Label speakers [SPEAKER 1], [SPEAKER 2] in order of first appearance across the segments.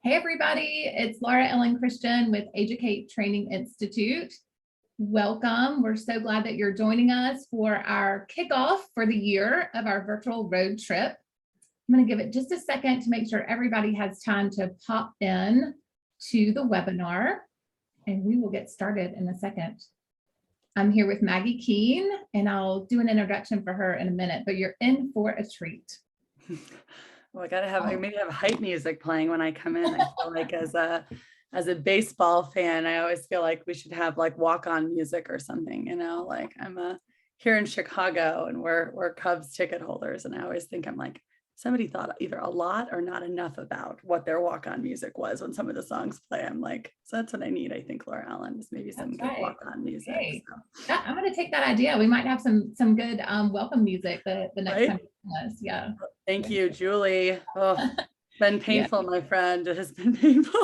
[SPEAKER 1] Hey everybody, it's Laura Ellen Christian with AGE-u-cate Training Institute. Welcome. We're so glad that you're joining us for our kickoff for the year of our virtual road trip. I'm going to give it just a second to make sure everybody has time to pop in to the webinar, and we will get started in a second. I'm here with Maggie Keen, and I'll do an introduction for her in a minute, but you're in for a treat.
[SPEAKER 2] Well, I maybe have hype music playing when I come in. I feel like as a baseball fan, I always feel like we should have like walk-on music or something, like I'm here in Chicago and we're Cubs ticket holders. And I always think I'm like, somebody thought either a lot or not enough about what their walk-on music was when some of the songs play. I'm like, so that's what I need, I think, Laura Ellen, is maybe some good walk-on music.
[SPEAKER 1] Okay. So. I'm going to take that idea. We might have some good welcome music the next time. Yeah.
[SPEAKER 2] Thank you, Julie. Oh, it's been painful, my friend. It has been painful.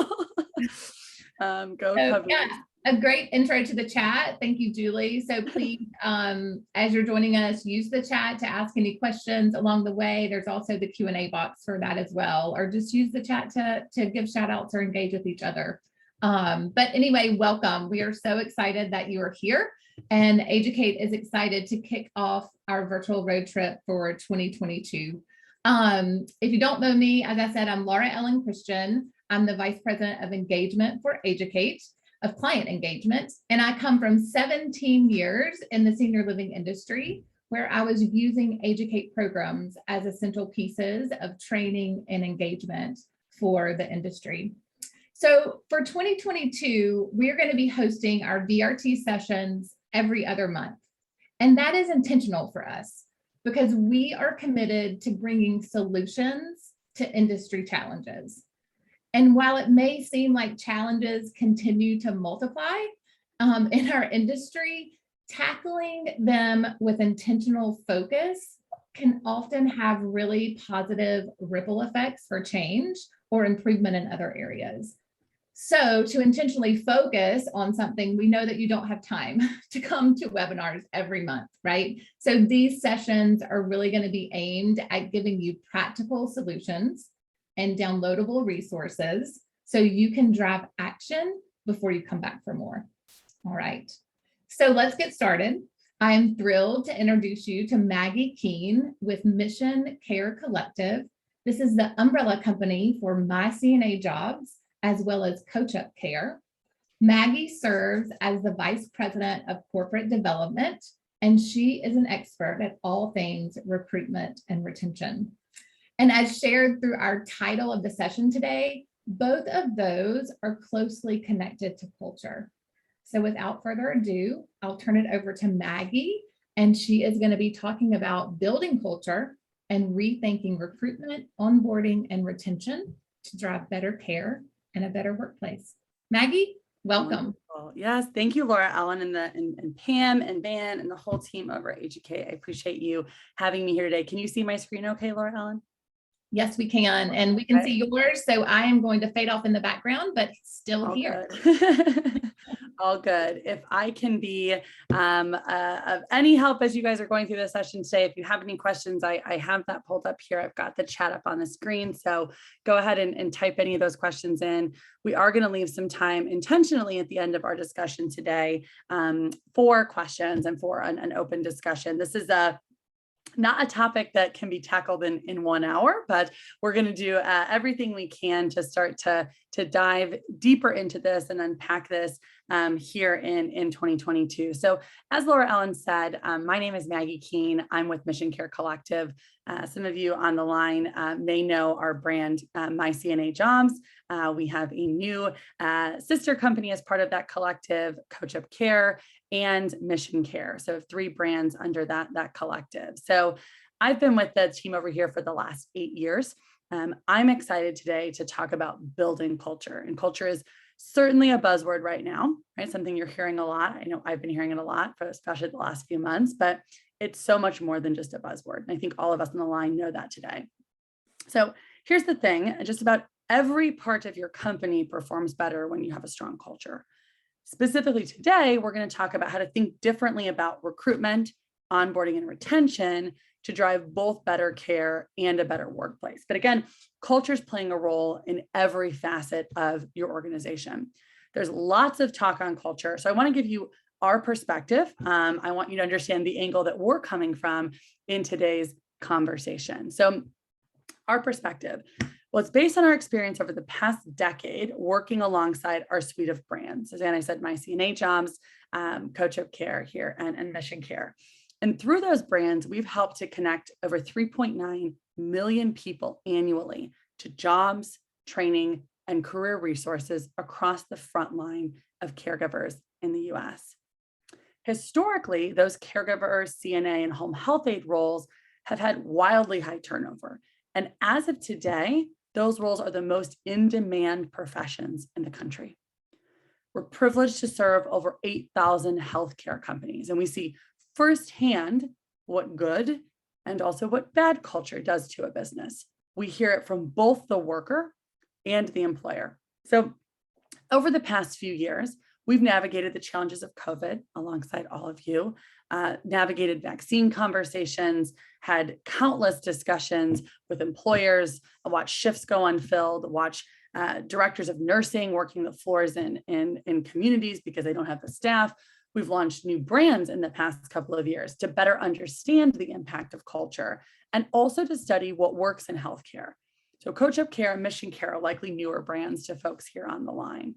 [SPEAKER 2] Go Cubbies.
[SPEAKER 1] Yeah, a great intro to the chat. Thank you, Julie. So please, as you're joining us, use the chat to ask any questions along the way. There's also the Q&A box for that as well, or just use the chat to give shout outs or engage with each other. But anyway, welcome. We are so excited that you are here, and AGE-u-cate is excited to kick off our virtual road trip for 2022. If you don't know me, as I said, I'm Laura Ellen Christian. I'm the Vice President of Engagement for AGE-u-cate, of client engagement. And I come from 17 years in the senior living industry, where I was using AGE-u-cate programs as essential pieces of training and engagement for the industry. So for 2022, we're going to be hosting our VRT sessions every other month. And that is intentional for us, because we are committed to bringing solutions to industry challenges. And while it may seem like challenges continue to multiply in our industry, tackling them with intentional focus can often have really positive ripple effects for change or improvement in other areas. So to intentionally focus on something, we know that you don't have time to come to webinars every month, right? So these sessions are really going to be aimed at giving you practical solutions and downloadable resources so you can drive action before you come back for more. All right, so let's get started. I am thrilled to introduce you to Maggie Keen with Mission Care Collective. This is the umbrella company for My CNA Jobs, as well as Coach Up Care. Maggie serves as the Vice President of Corporate Development, and she is an expert at all things recruitment and retention. And as shared through our title of the session today, both of those are closely connected to culture. So without further ado, I'll turn it over to Maggie, and she is going to be talking about building culture and rethinking recruitment, onboarding, and retention to drive better care and a better workplace. Maggie, welcome.
[SPEAKER 2] Wonderful. Yes, thank you, Laura Ellen, and Pam and Van and the whole team over at AGE-u-cate. I appreciate you having me here today. Can you see my screen okay, Laura Ellen?
[SPEAKER 1] Yes, we can, and we can see yours. So I am going to fade off in the background, but still all here.
[SPEAKER 2] Good. All good. If I can be of any help as you guys are going through this session today, if you have any questions, I have that pulled up here. I've got the chat up on the screen. So go ahead and type any of those questions in. We are going to leave some time intentionally at the end of our discussion today for questions and for an open discussion. This is not a topic that can be tackled in 1 hour, but we're going to do everything we can to start to dive deeper into this and unpack this here in 2022. So as Laura Ellen said, my name is Maggie Keen. I'm with Mission Care Collective. Some of you on the line may know our brand, My CNA Jobs. We have a new sister company as part of that collective, Coach Up Care and Mission Care. So 3 brands under that collective. So I've been with the team over here for the last 8 years. I'm excited today to talk about building culture, and culture is certainly a buzzword right now, right? Something you're hearing a lot. I know I've been hearing it a lot for especially the last few months, but it's so much more than just a buzzword. And I think all of us on the line know that today. So here's the thing, just about every part of your company performs better when you have a strong culture. Specifically today, we're going to talk about how to think differently about recruitment, onboarding, and retention to drive both better care and a better workplace. But again, culture is playing a role in every facet of your organization. There's lots of talk on culture. So I want to give you our perspective. I want you to understand the angle that we're coming from in today's conversation. So our perspective, well, it's based on our experience over the past decade working alongside our suite of brands. As I said, my CNA jobs, Culture Care here, and Mission Care. And through those brands, we've helped to connect over 3.9 million people annually to jobs, training, and career resources across the front line of caregivers in the US. Historically, those caregivers, CNA, and home health aide roles have had wildly high turnover. And as of today, those roles are the most in-demand professions in the country. We're privileged to serve over 8,000 healthcare companies, and we see firsthand what good and also what bad culture does to a business. We hear it from both the worker and the employer. So over the past few years, we've navigated the challenges of COVID alongside all of you, navigated vaccine conversations, had countless discussions with employers, watched shifts go unfilled, watched directors of nursing working the floors in communities because they don't have the staff. We've launched new brands in the past couple of years to better understand the impact of culture and also to study what works in healthcare. So Culture Care and Mission Care are likely newer brands to folks here on the line.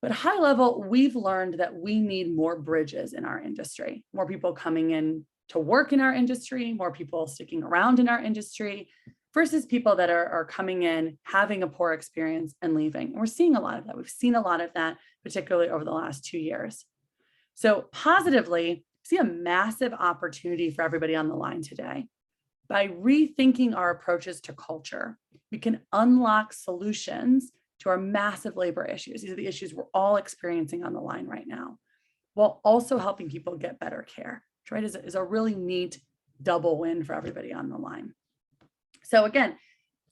[SPEAKER 2] But high level, we've learned that we need more bridges in our industry, more people coming in to work in our industry, more people sticking around in our industry versus people that are coming in, having a poor experience and leaving. And we're seeing a lot of that. We've seen a lot of that, particularly over the last 2 years. So positively, see a massive opportunity for everybody on the line today. By rethinking our approaches to culture, we can unlock solutions to our massive labor issues. These are the issues we're all experiencing on the line right now, while also helping people get better care, which is a really neat double win for everybody on the line. So again,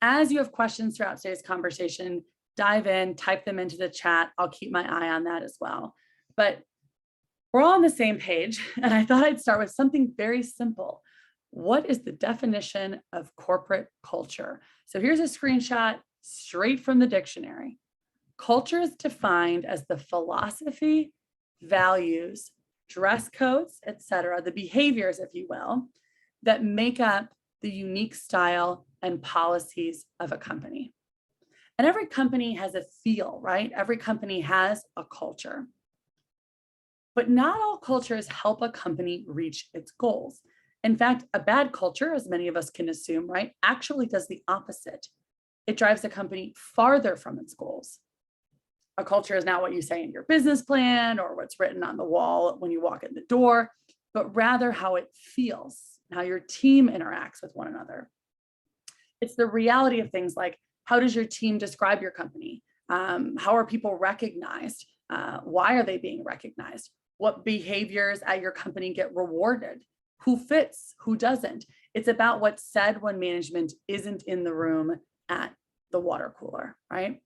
[SPEAKER 2] as you have questions throughout today's conversation, dive in, type them into the chat. I'll keep my eye on that as well. But we're all on the same page, and I thought I'd start with something very simple. What is the definition of corporate culture? So here's a screenshot straight from the dictionary. Culture is defined as the philosophy, values, dress codes, etc., the behaviors, if you will, that make up the unique style and policies of a company. And every company has a feel, right? Every company has a culture. But not all cultures help a company reach its goals. In fact, a bad culture, as many of us can assume, right, actually does the opposite. It drives the company farther from its goals. A culture is not what you say in your business plan or what's written on the wall when you walk in the door, but rather how it feels, how your team interacts with one another. It's the reality of things like, how does your team describe your company? How are people recognized? Why are they being recognized? What behaviors at your company get rewarded? Who fits? Who doesn't? It's about what's said when management isn't in the room at the water cooler, right?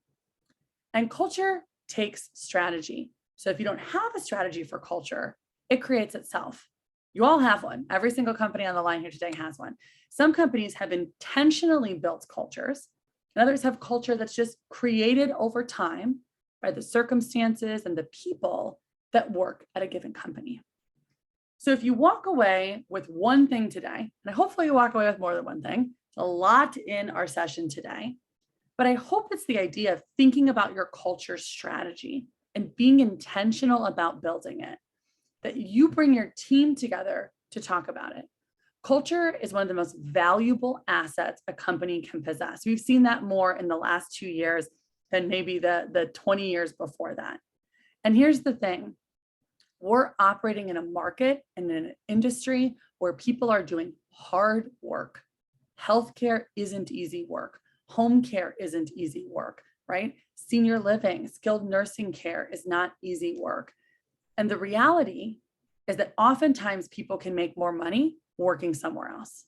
[SPEAKER 2] And culture takes strategy. So if you don't have a strategy for culture, it creates itself. You all have one. Every single company on the line here today has one. Some companies have intentionally built cultures, and others have culture that's just created over time by the circumstances and the people that work at a given company. So if you walk away with one thing today, and hopefully you walk away with more than one thing, a lot in our session today, but I hope it's the idea of thinking about your culture strategy and being intentional about building it, that you bring your team together to talk about it. Culture is one of the most valuable assets a company can possess. We've seen that more in the last 2 years than maybe the 20 years before that. And here's the thing. We're operating in a market and in an industry where people are doing hard work. Healthcare isn't easy work. Home care isn't easy work, right? Senior living, skilled nursing care is not easy work. And the reality is that oftentimes people can make more money working somewhere else.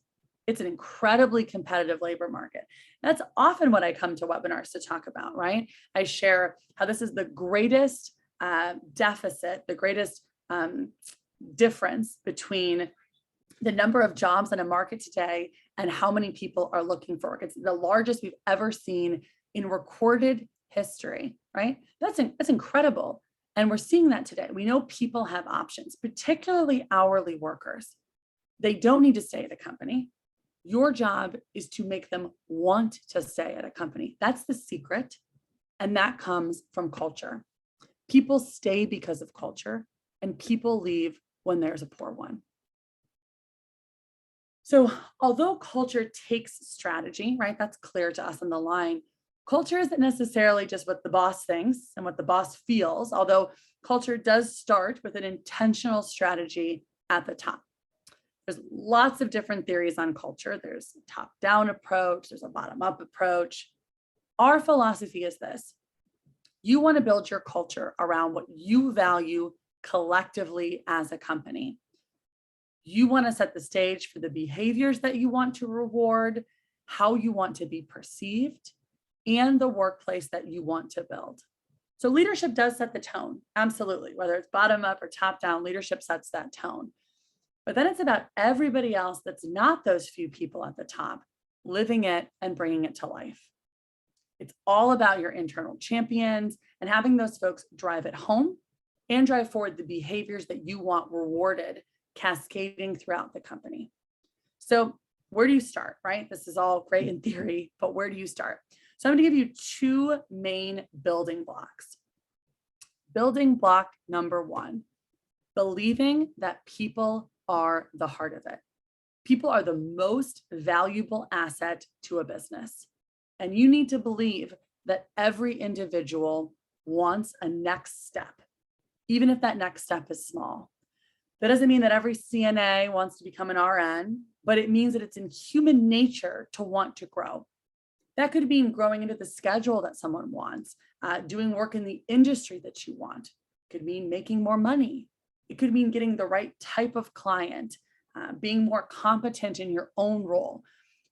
[SPEAKER 2] It's an incredibly competitive labor market. That's often what I come to webinars to talk about, right? I share how this is the greatest deficit, the greatest difference between the number of jobs in a market today and how many people are looking for work. It's the largest we've ever seen in recorded history, right? That's incredible. And we're seeing that today. We know people have options, particularly hourly workers. They don't need to stay at a company. Your job is to make them want to stay at a company. That's the secret. And that comes from culture. People stay because of culture, and people leave when there's a poor one. So although culture takes strategy, right? That's clear to us on the line. Culture isn't necessarily just what the boss thinks and what the boss feels, although culture does start with an intentional strategy at the top. There's lots of different theories on culture. There's a top-down approach, there's a bottom-up approach. Our philosophy is this: you want to build your culture around what you value collectively as a company. You want to set the stage for the behaviors that you want to reward, how you want to be perceived, and the workplace that you want to build. So leadership does set the tone, absolutely. Whether it's bottom up or top down, leadership sets that tone. But then it's about everybody else that's not those few people at the top, living it and bringing it to life. It's all about your internal champions and having those folks drive it home and drive forward the behaviors that you want rewarded, cascading throughout the company. So where do you start, right? This is all great in theory, but where do you start? So I'm going to give you two main building blocks. Building block number one, believing that people are the heart of it. People are the most valuable asset to a business. And you need to believe that every individual wants a next step, even if that next step is small. That doesn't mean that every CNA wants to become an RN, but it means that it's in human nature to want to grow. That could mean growing into the schedule that someone wants, doing work in the industry that you want. It could mean making more money. It could mean getting the right type of client, being more competent in your own role.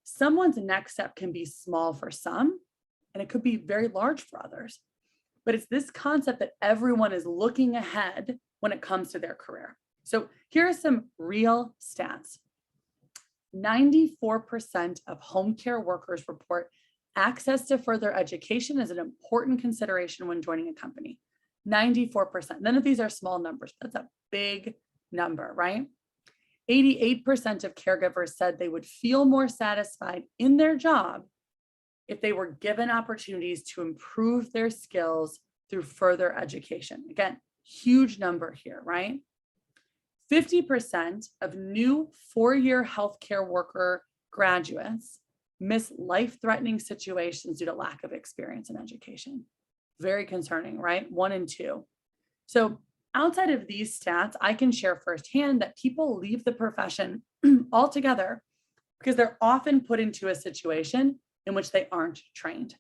[SPEAKER 2] Someone's next step can be small for some, and it could be very large for others. But it's this concept that everyone is looking ahead when it comes to their career. So here are some real stats. 94% of home care workers report access to further education is an important consideration when joining a company. 94%. None of these are small numbers. That's a big number, right? 88% of caregivers said they would feel more satisfied in their job if they were given opportunities to improve their skills through further education. Again, huge number here, right? 50% of new four-year healthcare worker graduates miss life-threatening situations due to lack of experience in education. Very concerning, right? 1 in 2. So outside of these stats, I can share firsthand that people leave the profession altogether because they're often put into a situation in which they aren't trained.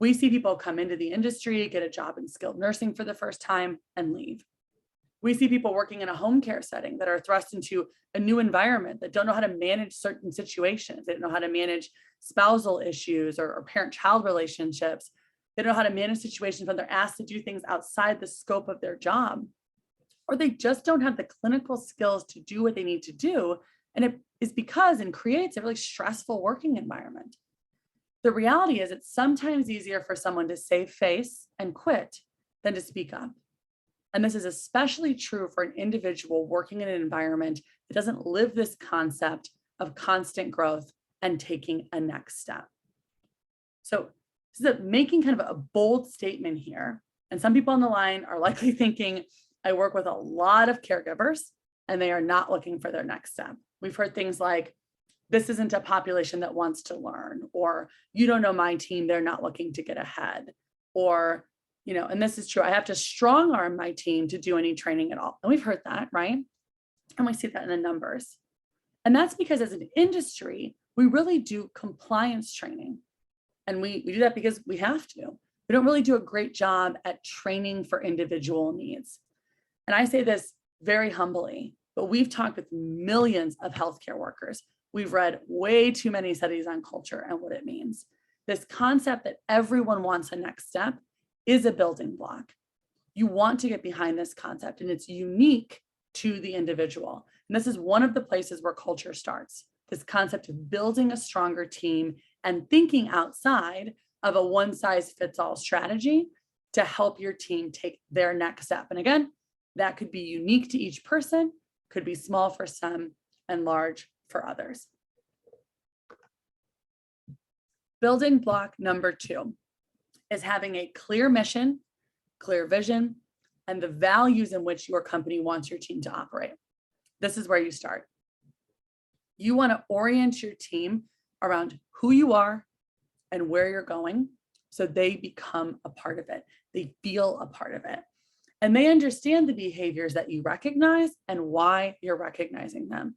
[SPEAKER 2] We see people come into the industry, get a job in skilled nursing for the first time, and leave. We see people working in a home care setting that are thrust into a new environment, that don't know how to manage certain situations. They don't know how to manage spousal issues or parent-child relationships. They don't know how to manage situations when they're asked to do things outside the scope of their job, or they just don't have the clinical skills to do what they need to do. And it is because and creates a really stressful working environment. The reality is it's sometimes easier for someone to save face and quit than to speak up. And this is especially true for an individual working in an environment that doesn't live this concept of constant growth and taking a next step. So this is making kind of a bold statement here. And some people on the line are likely thinking, I work with a lot of caregivers and they are not looking for their next step. We've heard things like, this isn't a population that wants to learn, or you don't know my team, they're not looking to get ahead, or, and this is true, I have to strong arm my team to do any training at all. And we've heard that, right? And we see that in the numbers. And that's because as an industry, we really do compliance training. And we do that because we have to. We don't really do a great job at training for individual needs. And I say this very humbly, but we've talked with millions of healthcare workers. We've read way too many studies on culture and what it means. This concept that everyone wants a next step is a building block. You want to get behind this concept, and it's unique to the individual. And this is one of the places where culture starts. This concept of building a stronger team and thinking outside of a one-size-fits-all strategy to help your team take their next step. And again, that could be unique to each person, could be small for some and large for others. Building block number 2 is having a clear mission, clear vision, and the values in which your company wants your team to operate. This is where you start. You want to orient your team around who you are and where you're going so they become a part of it. They feel a part of it. And they understand the behaviors that you recognize and why you're recognizing them.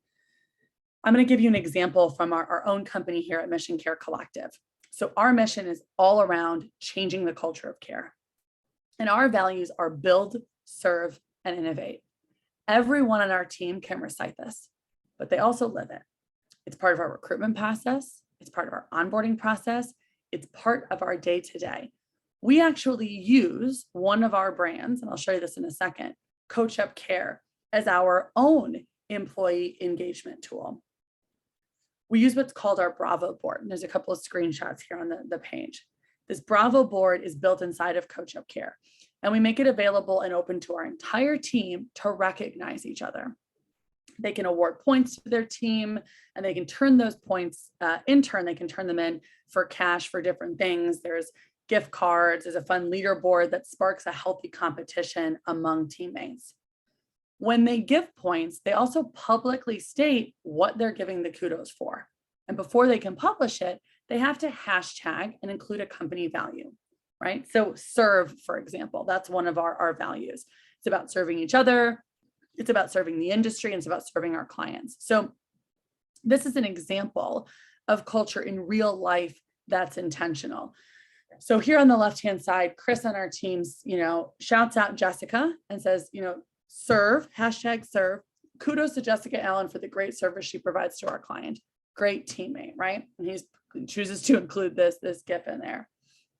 [SPEAKER 2] I'm going to give you an example from our own company here at Mission Care Collective. So our mission is all around changing the culture of care. And our values are build, serve, and innovate. Everyone on our team can recite this, but they also live it. It's part of our recruitment process. It's part of our onboarding process. It's part of our day-to-day. We actually use one of our brands, and I'll show you this in a second, Coach Up Care, as our own employee engagement tool. We use what's called our Bravo board. And there's a couple of screenshots here on the page. This Bravo board is built inside of Coach Up Care, and we make it available and open to our entire team to recognize each other. They can award points to their team, and they can turn those points, they can turn them in for cash for different things. There's gift cards, there's a fun leaderboard that sparks a healthy competition among teammates. When they give points, they also publicly state what they're giving the kudos for. And before they can publish it, they have to hashtag and include a company value, right? So serve, for example, that's one of our values. It's about serving each other. It's about serving the industry, and it's about serving our clients. So this is an example of culture in real life that's intentional. So here on the left-hand side, Chris on our teams, shouts out Jessica and says, serve, hashtag serve. Kudos to Jessica Allen for the great service she provides to our client. Great teammate, right? And he chooses to include this GIF in there.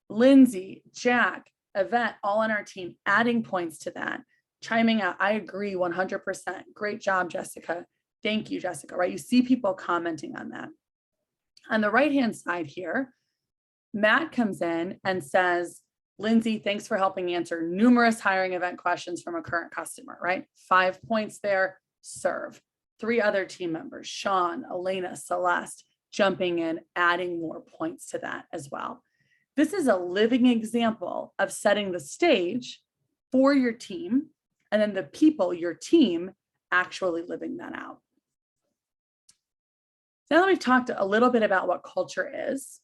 [SPEAKER 2] Lindsay, Jack, Yvette, all on our team, adding points to that, chiming out. I agree 100%. Great job, Jessica. Thank you, Jessica, right? You see people commenting on that. On the right-hand side here, Matt comes in and says, Lindsay, thanks for helping answer numerous hiring event questions from a current customer, right? 5 points there, serve. 3 other team members, Sean, Elena, Celeste, jumping in, adding more points to that as well. This is a living example of setting the stage for your team, and then the people, your team, actually living that out. Now that we've talked a little bit about what culture is,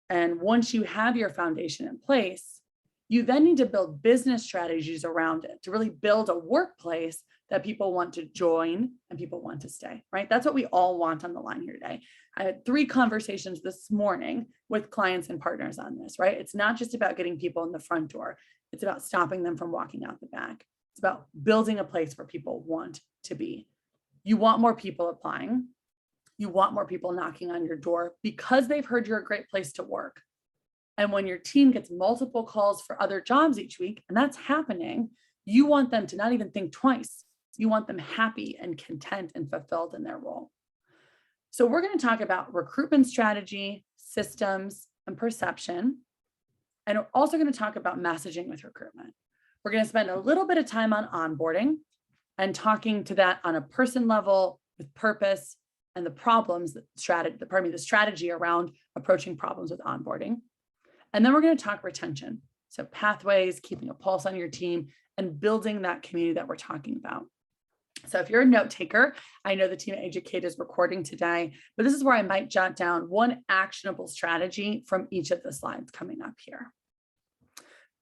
[SPEAKER 2] and once you have your foundation in place, you then need to build business strategies around it to really build a workplace that people want to join and people want to stay, right? That's what we all want on the line here today. I had 3 conversations this morning with clients and partners on this, right? It's not just about getting people in the front door. It's about stopping them from walking out the back. It's about building a place where people want to be. You want more people applying. You want more people knocking on your door because they've heard you're a great place to work. And when your team gets multiple calls for other jobs each week, and that's happening, you want them to not even think twice. You want them happy and content and fulfilled in their role. So we're going to talk about recruitment strategy, systems, and perception. And we're also going to talk about messaging with recruitment. We're going to spend a little bit of time on onboarding and talking to that on a person level with purpose and the strategy around approaching problems with onboarding. And then we're going to talk retention. So pathways, keeping a pulse on your team, and building that community that we're talking about. So if you're a note taker, I know the team at AGE-u-cate is recording today, but this is where I might jot down one actionable strategy from each of the slides coming up here.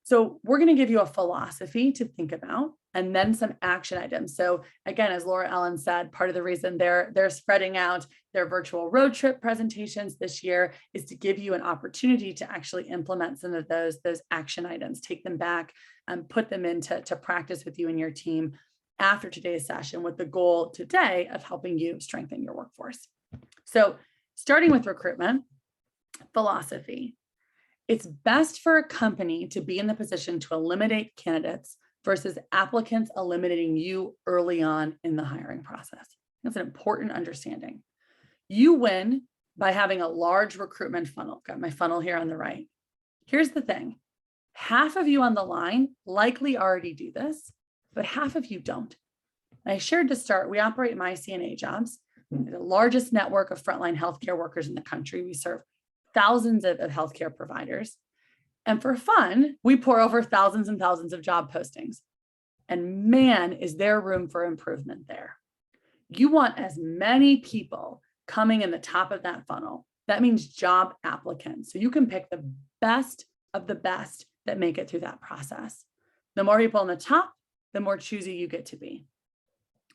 [SPEAKER 2] So we're going to give you a philosophy to think about and then some action items. So again, as Laura Ellen said, part of the reason they're spreading out their virtual road trip presentations this year is to give you an opportunity to actually implement some of those action items, take them back and put them into practice with you and your team after today's session, with the goal today of helping you strengthen your workforce. So starting with recruitment, philosophy. It's best for a company to be in the position to eliminate candidates versus applicants eliminating you early on in the hiring process. That's an important understanding. You win by having a large recruitment funnel. Got my funnel here on the right. Here's the thing. Half of you on the line likely already do this, but half of you don't. And I shared to start, we operate My CNA Jobs, the largest network of frontline healthcare workers in the country. We serve thousands of healthcare providers. And for fun, we pour over thousands and thousands of job postings. And man, is there room for improvement there. You want as many people coming in the top of that funnel. That means job applicants. So you can pick the best of the best that make it through that process. The more people on the top, the more choosy you get to be.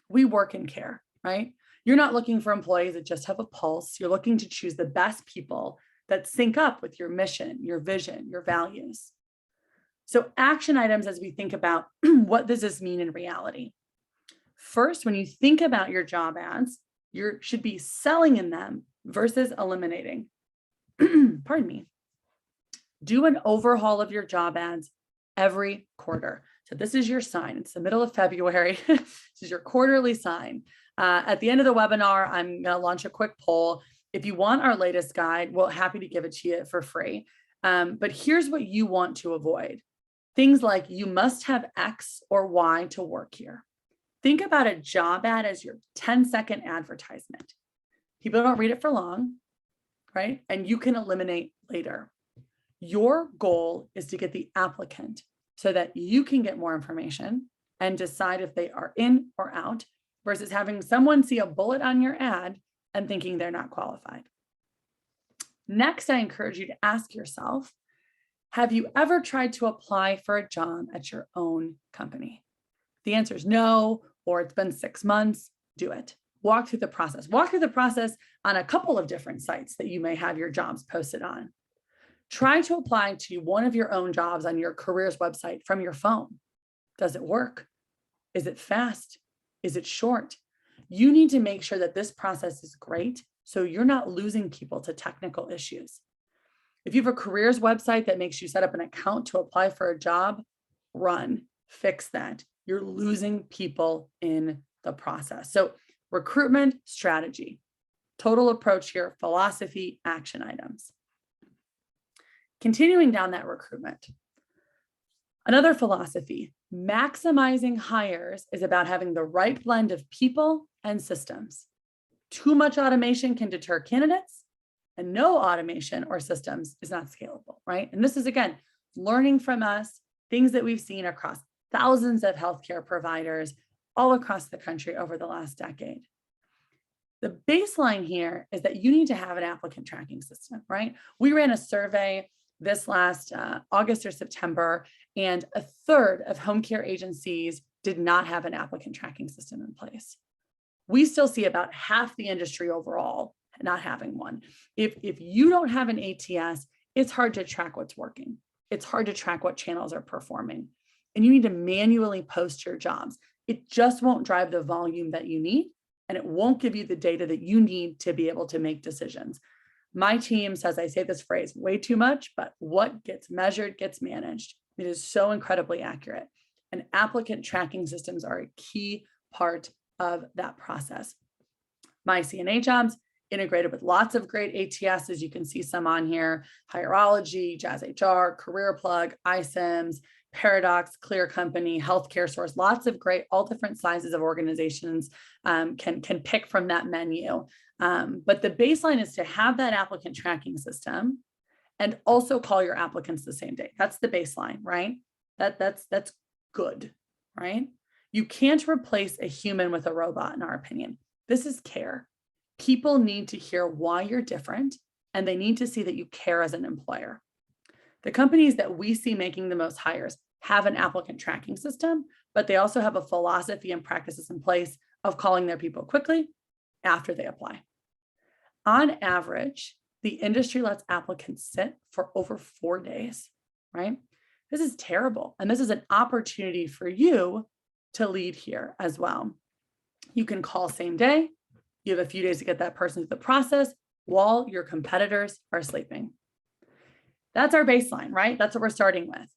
[SPEAKER 2] We work in care, right? You're not looking for employees that just have a pulse. You're looking to choose the best people that sync up with your mission, your vision, your values. So action items as we think about what does this mean in reality? First, when you think about your job ads, you should be selling in them versus eliminating. Pardon me. Do an overhaul of your job ads every quarter. So this is your sign. It's the middle of February. This is your quarterly sign. At the end of the webinar, I'm going to launch a quick poll. If you want our latest guide, we're happy to give it to you for free. But here's what you want to avoid. Things like you must have X or Y to work here. Think about a job ad as your 10-second advertisement. People don't read it for long, right? And you can eliminate later. Your goal is to get the applicant so that you can get more information and decide if they are in or out versus having someone see a bullet on your ad and thinking they're not qualified. Next, I encourage you to ask yourself, have you ever tried to apply for a job at your own company? If the answer is no, or it's been 6 months, do it. Walk through the process. Walk through the process on a couple of different sites that you may have your jobs posted on. Try to apply to one of your own jobs on your careers website from your phone. Does it work? Is it fast? Is it short? You need to make sure that this process is great so you're not losing people to technical issues. If you have a careers website that makes you set up an account to apply for a job, run, fix that. You're losing people in the process. So recruitment strategy, total approach here, philosophy, action items. Continuing down that recruitment. Another philosophy, maximizing hires is about having the right blend of people and systems. Too much automation can deter candidates, and no automation or systems is not scalable, right? And this is, again, learning from us, things that we've seen across thousands of healthcare providers all across the country over the last decade. The baseline here is that you need to have an applicant tracking system, right? We ran a survey this last August or September, and a third of home care agencies did not have an applicant tracking system in place. We still see about half the industry overall not having one. If you don't have an ATS, it's hard to track what's working. It's hard to track what channels are performing. And you need to manually post your jobs. It just won't drive the volume that you need, and it won't give you the data that you need to be able to make decisions. My team says, I say this phrase way too much, but what gets measured gets managed. It is so incredibly accurate. And applicant tracking systems are a key part of that process. My CNA Jobs integrated with lots of great ATS, as you can see some on here, Hireology, Jazz HR, Career Plug, iCIMS, Paradox, Clear Company, Healthcare Source, lots of great, all different sizes of organizations can pick from that menu. But the baseline is to have that applicant tracking system and also call your applicants the same day. That's the baseline, right? That's good, right? You can't replace a human with a robot, in our opinion. This is care. People need to hear why you're different, and they need to see that you care as an employer. The companies that we see making the most hires have an applicant tracking system, but they also have a philosophy and practices in place of calling their people quickly after they apply. On average, the industry lets applicants sit for over 4 days, right? This is terrible. And this is an opportunity for you to lead here as well. You can call same day. You have a few days to get that person through the process while your competitors are sleeping. That's our baseline, right? That's what we're starting with.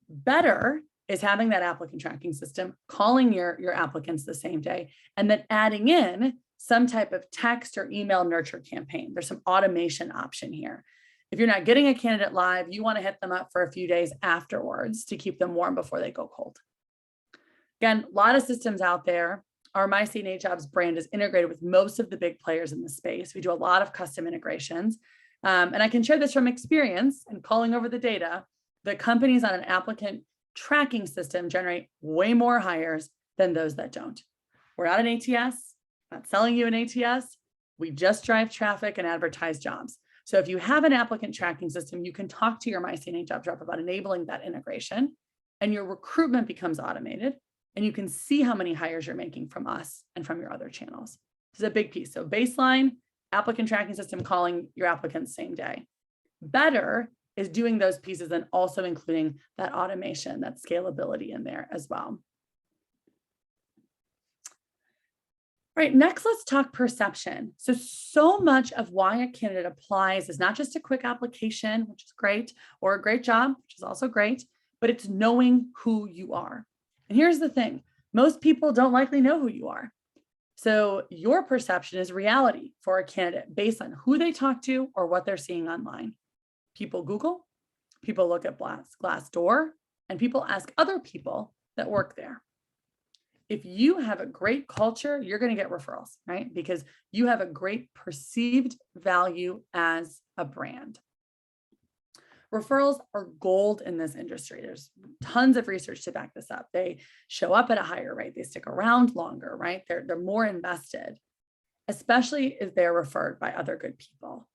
[SPEAKER 2] Better is having that applicant tracking system, calling your applicants the same day, and then adding in some type of text or email nurture campaign. There's some automation option here. If you're not getting a candidate live, you want to hit them up for a few days afterwards to keep them warm before they go cold. Again, a lot of systems out there. Our My CNA Jobs brand is integrated with most of the big players in the space. We do a lot of custom integrations. And I can share this from experience and calling over the data. The companies on an applicant tracking system generate way more hires than those that don't. We're not an ATS, not selling you an ATS. We just drive traffic and advertise jobs. So if you have an applicant tracking system, you can talk to your My CNA Jobs rep about enabling that integration, and your recruitment becomes automated, and you can see how many hires you're making from us and from your other channels. This is a big piece. So baseline, applicant tracking system, calling your applicants same day. Better is doing those pieces and also including that automation, that scalability in there as well. All right, next, let's talk perception. So much of why a candidate applies is not just a quick application, which is great, or a great job, which is also great, but it's knowing who you are. And here's the thing, most people don't likely know who you are. So your perception is reality for a candidate based on who they talk to or what they're seeing online. People Google, people look at Glassdoor, and people ask other people that work there. If you have a great culture, you're going to get referrals, right? Because you have a great perceived value as a brand. Referrals are gold in this industry. There's tons of research to back this up. They show up at a higher rate. They stick around longer, right? They're more invested, especially if they're referred by other good people.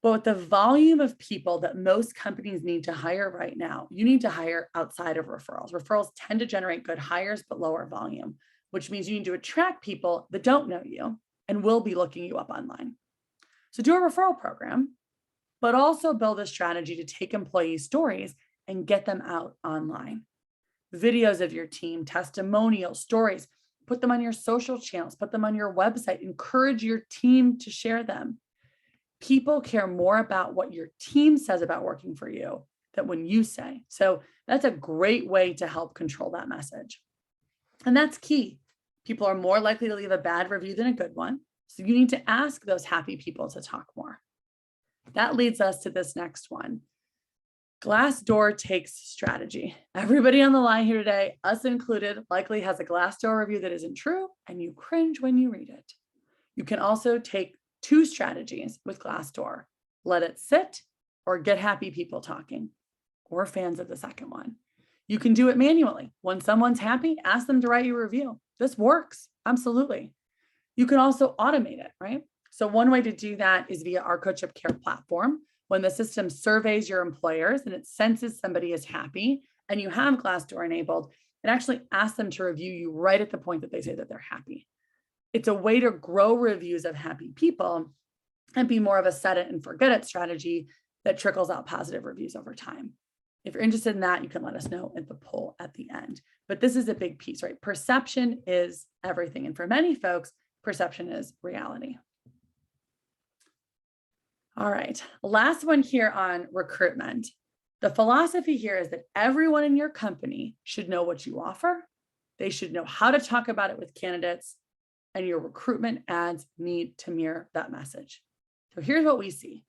[SPEAKER 2] But with the volume of people that most companies need to hire right now, you need to hire outside of referrals. Referrals tend to generate good hires, but lower volume, which means you need to attract people that don't know you and will be looking you up online. So do a referral program, but also build a strategy to take employee stories and get them out online. Videos of your team, testimonials, stories, put them on your social channels, put them on your website, encourage your team to share them. People care more about what your team says about working for you than when you say. So that's a great way to help control that message. And that's key. People are more likely to leave a bad review than a good one. So you need to ask those happy people to talk more. That leads us to this next one. Glassdoor takes strategy. Everybody on the line here today, us included, likely has a Glassdoor review that isn't true, and you cringe when you read it. You can also take two strategies with Glassdoor. Let it sit or get happy people talking, or fans of the second one. You can do it manually. When someone's happy, ask them to write you a review. This works, absolutely. You can also automate it, right? So one way to do that is via our Culture Care platform. When the system surveys your employers and it senses somebody is happy and you have Glassdoor enabled, it actually asks them to review you right at the point that they say that they're happy. It's a way to grow reviews of happy people and be more of a set it and forget it strategy that trickles out positive reviews over time. If you're interested in that, you can let us know in the poll at the end. But this is a big piece, right? Perception is everything. And for many folks, perception is reality. All right, last one here on recruitment. The philosophy here is that everyone in your company should know what you offer. They should know how to talk about it with candidates, and your recruitment ads need to mirror that message. So here's what we see.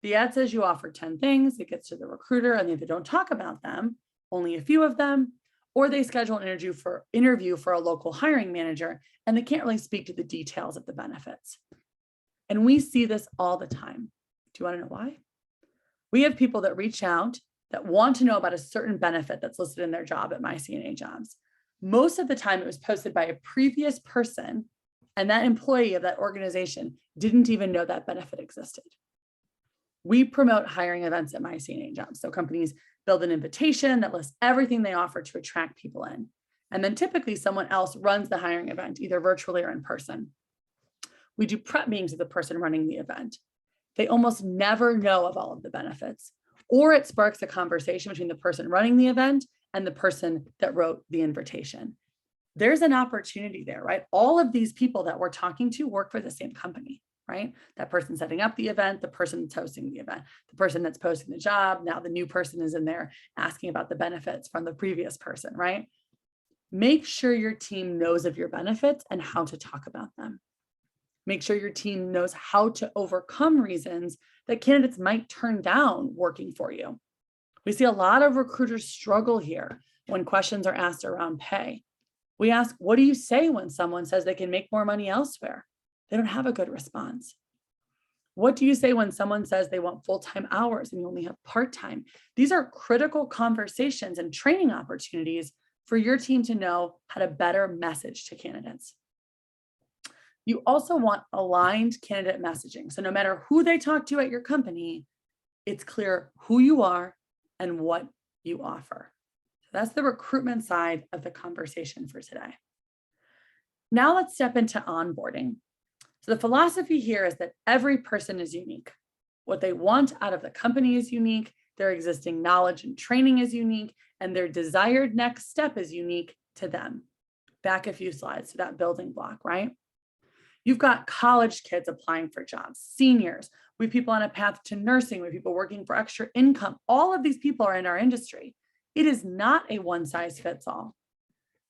[SPEAKER 2] The ad says you offer 10 things. It gets to the recruiter and they either don't talk about them, only a few of them, or they schedule an interview for a local hiring manager and they can't really speak to the details of the benefits. And we see this all the time. Do you want to know why? We have people that reach out that want to know about a certain benefit that's listed in their job at My CNA Jobs. Most of the time it was posted by a previous person and that employee of that organization didn't even know that benefit existed. We promote hiring events at My CNA Jobs. So companies build an invitation that lists everything they offer to attract people in. And then typically someone else runs the hiring event, either virtually or in person. We do prep meetings with the person running the event. They almost never know of all of the benefits, or it sparks a conversation between the person running the event and the person that wrote the invitation. There's an opportunity there, right? All of these people that we're talking to work for the same company, right? That person setting up the event, the person that's hosting the event, the person that's posting the job. Now the new person is in there asking about the benefits from the previous person, right? Make sure your team knows of your benefits and how to talk about them. Make sure your team knows how to overcome reasons that candidates might turn down working for you. We see a lot of recruiters struggle here when questions are asked around pay. We ask, what do you say when someone says they can make more money elsewhere? They don't have a good response. What do you say when someone says they want full-time hours and you only have part-time? These are critical conversations and training opportunities for your team to know how to better message to candidates. You also want aligned candidate messaging. So no matter who they talk to at your company, it's clear who you are and what you offer. So that's the recruitment side of the conversation for today. Now let's step into onboarding. So the philosophy here is that every person is unique. What they want out of the company is unique, their existing knowledge and training is unique, and their desired next step is unique to them. Back a few slides to that building block, right? You've got college kids applying for jobs, seniors, we have people on a path to nursing, we have people working for extra income. All of these people are in our industry. It is not a one size fits all.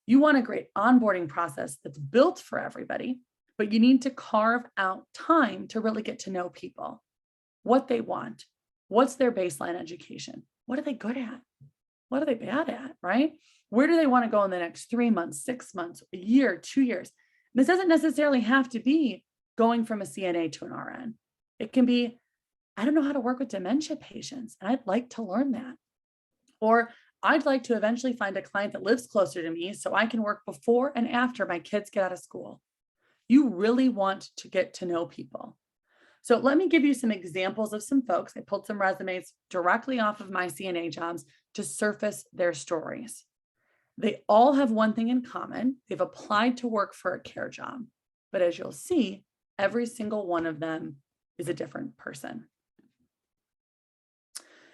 [SPEAKER 2] You want a great onboarding process that's built for everybody, but you need to carve out time to really get to know people, what they want, what's their baseline education, what are they good at, what are they bad at, right? Where do they want to go in the next 3 months, 6 months, a year, 2 years? This doesn't necessarily have to be going from a CNA to an RN. It can be, I don't know how to work with dementia patients, and I'd like to learn that. Or I'd like to eventually find a client that lives closer to me so I can work before and after my kids get out of school. You really want to get to know people. So let me give you some examples of some folks. I pulled some resumes directly off of my CNA jobs to surface their stories. They all have one thing in common. They've applied to work for a care job. But as you'll see, every single one of them is a different person.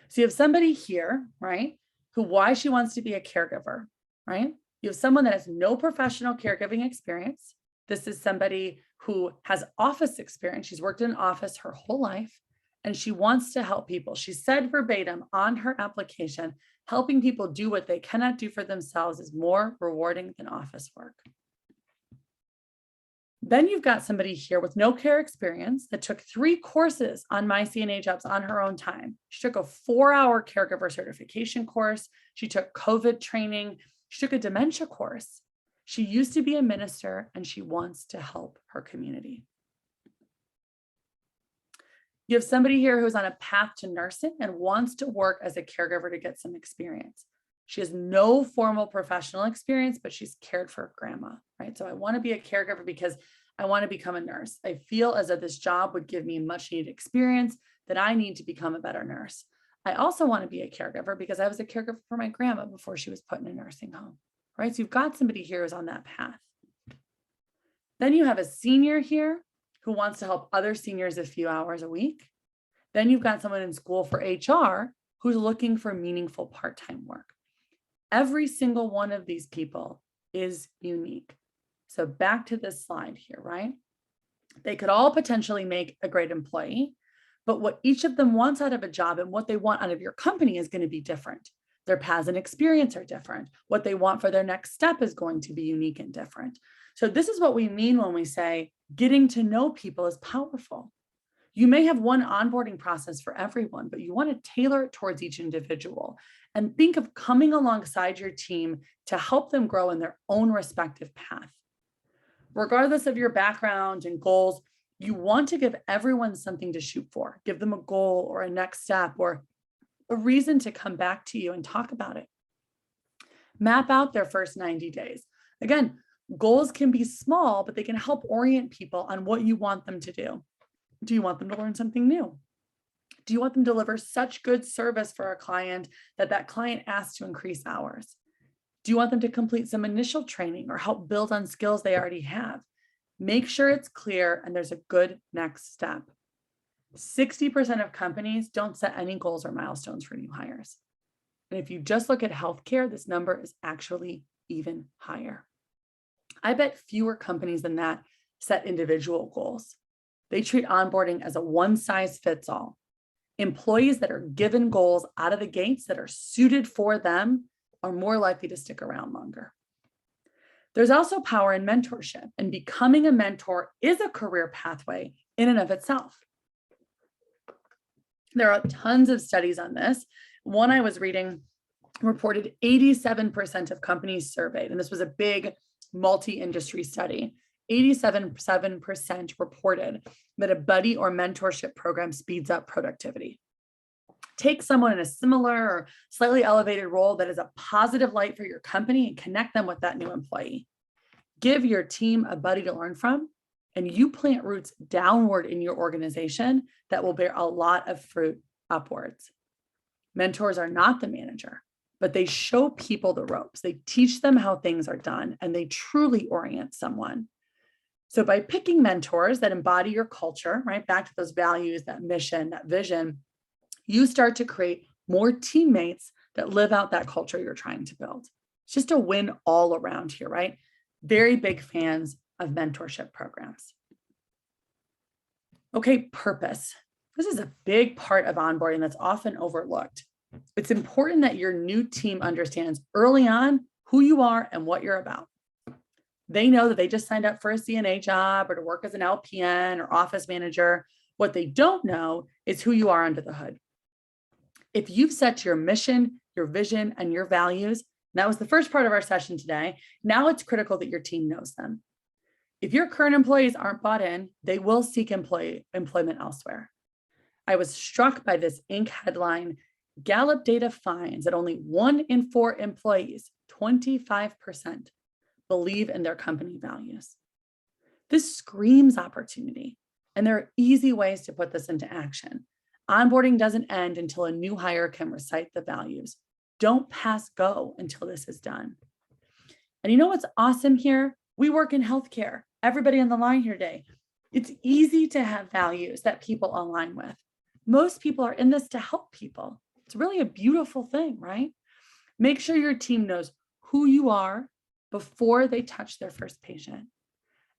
[SPEAKER 2] So you have somebody here, right, why she wants to be a caregiver, right? You have someone that has no professional caregiving experience. This is somebody who has office experience. She's worked in an office her whole life, and she wants to help people. She said verbatim on her application, helping people do what they cannot do for themselves is more rewarding than office work. Then you've got somebody here with no care experience that took 3 courses on my CNA jobs on her own time. She took a 4-hour caregiver certification course. She took COVID training. She took a dementia course. She used to be a minister and she wants to help her community. You have somebody here who's on a path to nursing and wants to work as a caregiver to get some experience. She has no formal professional experience, but she's cared for grandma, right? So I want to be a caregiver because I want to become a nurse. I feel as though this job would give me much needed experience that I need to become a better nurse. I also want to be a caregiver because I was a caregiver for my grandma before she was put in a nursing home, right? So you've got somebody here who's on that path. Then you have a senior here who wants to help other seniors a few hours a week. Then you've got someone in school for HR who's looking for meaningful part-time work. Every single one of these people is unique. So back to this slide here, right? They could all potentially make a great employee, but what each of them wants out of a job and what they want out of your company is going to be different. Their paths and experience are different. What they want for their next step is going to be unique and different. So this is what we mean when we say getting to know people is powerful. You may have one onboarding process for everyone, but you want to tailor it towards each individual and think of coming alongside your team to help them grow in their own respective path. Regardless of your background and goals, you want to give everyone something to shoot for. Give them a goal or a next step or a reason to come back to you and talk about it. Map out their first 90 days. Again, goals can be small, but they can help orient people on what you want them to do. Do you want them to learn something new? Do you want them to deliver such good service for a client that that client asks to increase hours? Do you want them to complete some initial training or help build on skills they already have? Make sure it's clear and there's a good next step. 60% of companies don't set any goals or milestones for new hires. And if you just look at healthcare, this number is actually even higher. I bet fewer companies than that set individual goals. They treat onboarding as a one-size-fits-all. Employees that are given goals out of the gates that are suited for them are more likely to stick around longer. There's also power in mentorship, and becoming a mentor is a career pathway in and of itself. There are tons of studies on this. One I was reading reported 87% of companies surveyed, and this was a big multi-industry study. 87% reported that a buddy or mentorship program speeds up productivity. Take someone in a similar or slightly elevated role that is a positive light for your company and connect them with that new employee. Give your team a buddy to learn from, and you plant roots downward in your organization that will bear a lot of fruit upwards. Mentors are not the manager, but they show people the ropes. They teach them how things are done, and they truly orient someone. So by picking mentors that embody your culture, right, back to those values, that mission, that vision, you start to create more teammates that live out that culture you're trying to build. It's just a win all around here, right? Very big fans of mentorship programs. Okay, purpose. This is a big part of onboarding that's often overlooked. It's important that your new team understands early on who you are and what you're about. They know that they just signed up for a CNA job or to work as an LPN or office manager. What they don't know is who you are under the hood. If you've set your mission, your vision, and your values, and that was the first part of our session today, now it's critical that your team knows them. If your current employees aren't bought in, they will seek employment elsewhere. I was struck by this Inc. headline. Gallup data finds that only 1 in 4 employees, 25%, believe in their company values. This screams opportunity, and there are easy ways to put this into action. Onboarding doesn't end until a new hire can recite the values. Don't pass go until this is done. And you know what's awesome here? We work in healthcare. Everybody on the line here today. It's easy to have values that people align with. Most people are in this to help people. It's really a beautiful thing, right? Make sure your team knows who you are before they touch their first patient.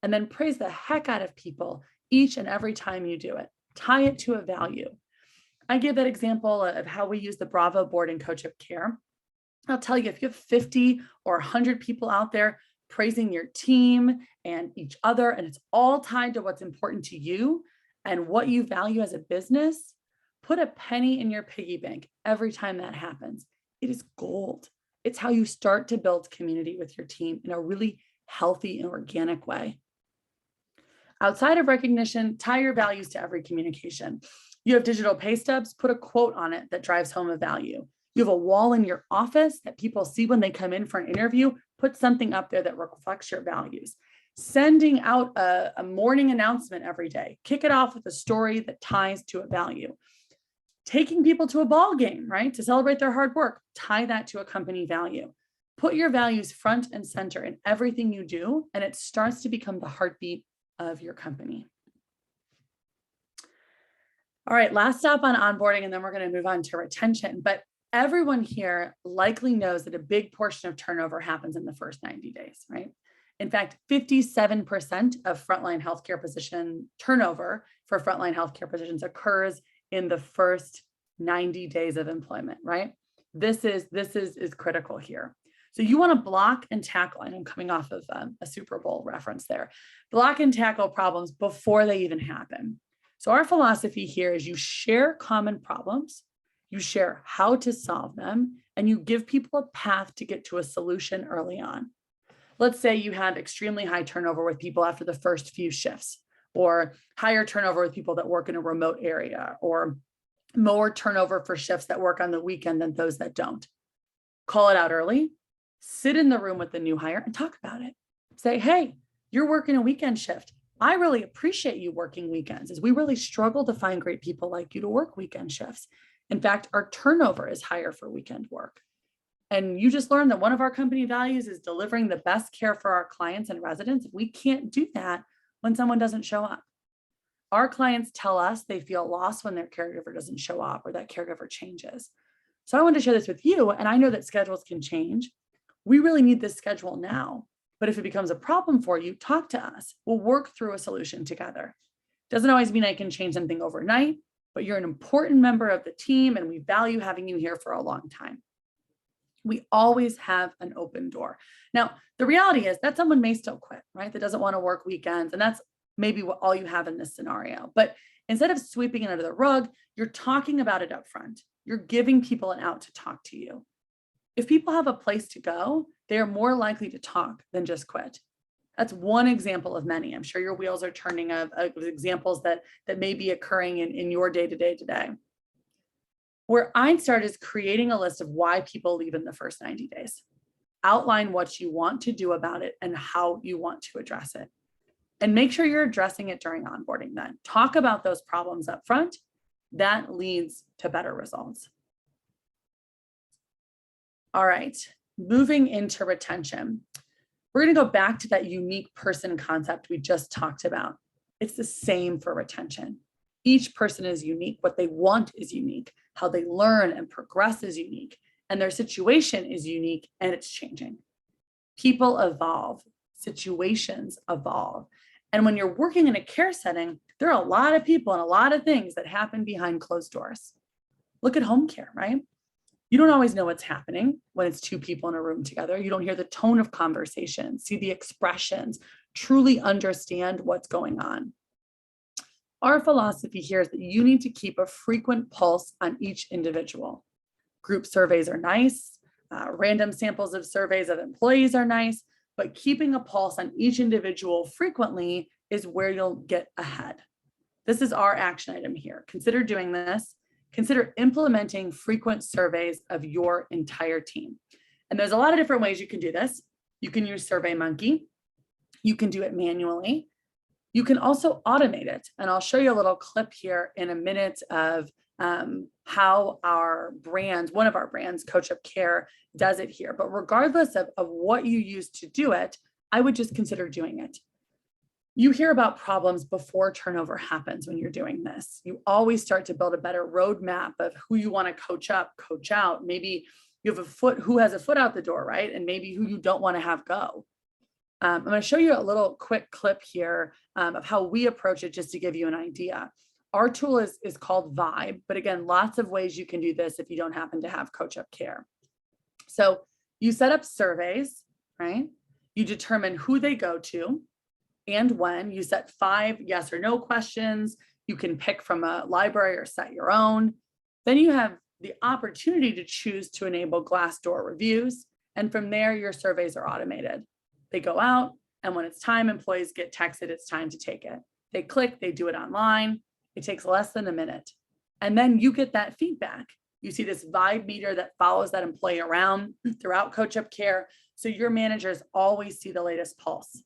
[SPEAKER 2] And then praise the heck out of people each and every time you do it. Tie it to a value. I give that example of how we use the Bravo board in Coach Up Care. I'll tell you, if you have 50 or 100 people out there praising your team and each other, and it's all tied to what's important to you and what you value as a business, put a penny in your piggy bank every time that happens. It is gold. It's how you start to build community with your team in a really healthy and organic way. Outside of recognition, tie your values to every communication. You have digital pay stubs, put a quote on it that drives home a value. You have a wall in your office that people see when they come in for an interview, put something up there that reflects your values. Sending out a morning announcement every day, kick it off with a story that ties to a value. Taking people to a ball game, right, to celebrate their hard work, tie that to a company value. Put your values front and center in everything you do, and it starts to become the heartbeat of your company. All right, last stop on onboarding, and then we're going to move on to retention. But everyone here likely knows that a big portion of turnover happens in the first 90 days, right? In fact, 57% of frontline healthcare position turnover for frontline healthcare positions occurs in the first 90 days of employment, right? This is critical here. So you want to block and tackle, and I'm coming off of a Super Bowl reference there, block and tackle problems before they even happen. So our philosophy here is you share common problems, you share how to solve them, and you give people a path to get to a solution early on. Let's say you have extremely high turnover with people after the first few shifts, or higher turnover with people that work in a remote area, or more turnover for shifts that work on the weekend than those that don't. Call it out early, sit in the room with the new hire and talk about it. Say, hey, you're working a weekend shift. I really appreciate you working weekends, as we really struggle to find great people like you to work weekend shifts. In fact, our turnover is higher for weekend work. And you just learned that one of our company values is delivering the best care for our clients and residents. We can't do that when someone doesn't show up. Our clients tell us they feel lost when their caregiver doesn't show up or that caregiver changes. So I want to share this with you, and I know that schedules can change. We really need this schedule now. But if it becomes a problem for you, talk to us. We'll work through a solution together. Doesn't always mean I can change something overnight, but you're an important member of the team and we value having you here for a long time. We always have an open door. Now, the reality is that someone may still quit, right? That doesn't want to work weekends. And that's maybe what all you have in this scenario. But instead of sweeping it under the rug, you're talking about it up front. You're giving people an out to talk to you. If people have a place to go, they are more likely to talk than just quit. That's one example of many. I'm sure your wheels are turning of examples that may be occurring in your day-to-day today. Where I'd start is creating a list of why people leave in the first 90 days. Outline what you want to do about it and how you want to address it. And make sure you're addressing it during onboarding then. Talk about those problems up front. That leads to better results. All right, moving into retention. We're going to go back to that unique person concept we just talked about. It's the same for retention. Each person is unique. What they want is unique. How they learn and progress is unique. And their situation is unique and it's changing. People evolve. Situations evolve. And when you're working in a care setting, there are a lot of people and a lot of things that happen behind closed doors. Look at home care, right? You don't always know what's happening when it's two people in a room together. You don't hear the tone of conversation, see the expressions, truly understand what's going on. Our philosophy here is that you need to keep a frequent pulse on each individual. Group surveys are nice. Random samples of surveys of employees are nice, but keeping a pulse on each individual frequently is where you'll get ahead. This is our action item here. Consider doing this. Consider implementing frequent surveys of your entire team. And there's a lot of different ways you can do this. You can use SurveyMonkey. You can do it manually. You can also automate it. And I'll show you a little clip here in a minute of how our brand, one of our brands, Culture Care, does it here. But regardless of what you use to do it, I would just consider doing it. You hear about problems before turnover happens when you're doing this. You always start to build a better roadmap of who you want to coach up, coach out. Maybe you have who has a foot out the door, right? And maybe who you don't want to have go. I'm going to show you a little quick clip here of how we approach it just to give you an idea. Our tool is called Vibe, but again, lots of ways you can do this if you don't happen to have Coach Up Care. So you set up surveys, right? You determine who they go to and when. You set 5 yes or no questions. You can pick from a library or set your own. Then you have the opportunity to choose to enable Glassdoor reviews. And from there, your surveys are automated. They go out, and when it's time, employees get texted, it's time to take it. They click, they do it online. It takes less than a minute. And then you get that feedback. You see this Vibe meter that follows that employee around throughout Coach Up Care. So your managers always see the latest pulse.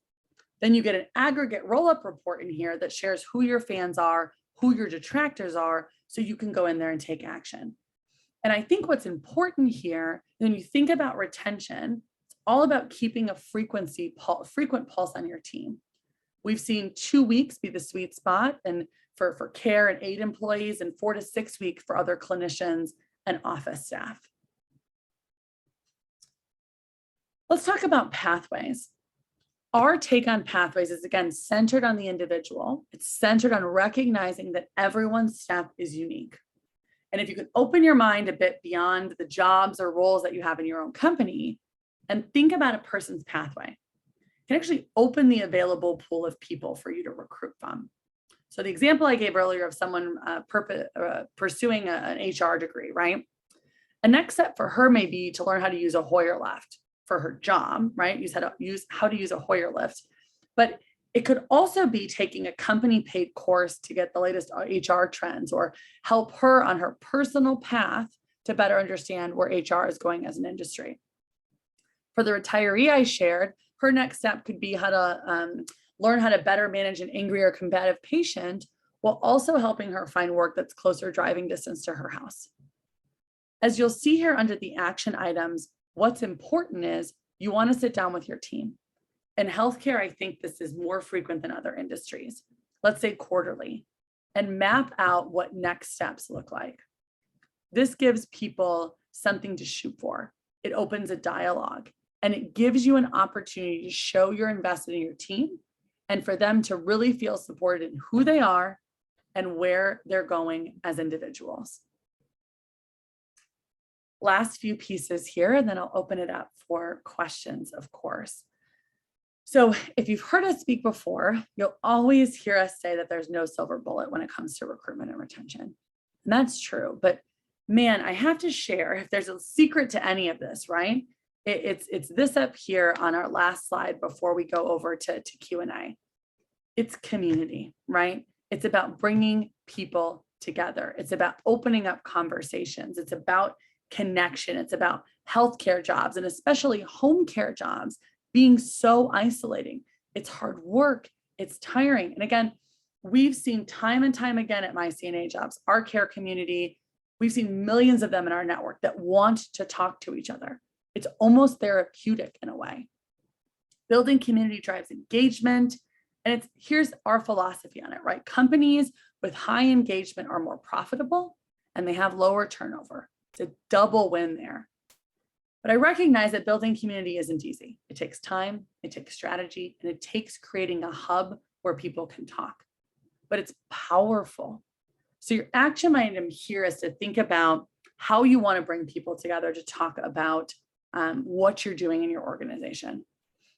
[SPEAKER 2] Then you get an aggregate roll-up report in here that shares who your fans are, who your detractors are, so you can go in there and take action. And I think what's important here, when you think about retention, it's all about keeping a frequent pulse on your team. We've seen 2 weeks be the sweet spot, and for care and aid employees, and 4 to 6 weeks for other clinicians and office staff. Let's talk about pathways. Our take on pathways is, again, centered on the individual. It's centered on recognizing that everyone's step is unique. And if you can open your mind a bit beyond the jobs or roles that you have in your own company and think about a person's pathway, you can actually open the available pool of people for you to recruit from. So the example I gave earlier of someone pursuing an HR degree, right? A next step for her may be to learn how to use a Hoyer lift for her job, right? How to use a Hoyer lift. But it could also be taking a company paid course to get the latest HR trends or help her on her personal path to better understand where HR is going as an industry. For the retiree I shared, her next step could be how to learn how to better manage an angry or combative patient while also helping her find work that's closer driving distance to her house. As you'll see here under the action items, what's important is you want to sit down with your team. In healthcare, I think this is more frequent than other industries. Let's say quarterly, and map out what next steps look like. This gives people something to shoot for. It opens a dialogue, and it gives you an opportunity to show you're invested in your team and for them to really feel supported in who they are and where they're going as individuals. Last few pieces here, and then I'll open it up for questions, of course. So if you've heard us speak before, you'll always hear us say that there's no silver bullet when it comes to recruitment and retention. And that's true, but man, I have to share, if there's a secret to any of this, right? It's this up here on our last slide before we go over to Q&A. It's community, right? It's about bringing people together. It's about opening up conversations. It's about connection. It's about healthcare jobs, and especially home care jobs being so isolating. It's hard work. It's tiring. And again, we've seen time and time again at My CNA Jobs, our care community, we've seen millions of them in our network that want to talk to each other. It's almost therapeutic in a way. Building community drives engagement. And here's our philosophy on it, right? Companies with high engagement are more profitable and they have lower turnover. It's a double win there. But I recognize that building community isn't easy. It takes time, it takes strategy, and it takes creating a hub where people can talk. But it's powerful. So your action item here is to think about how you want to bring people together to talk about what you're doing in your organization.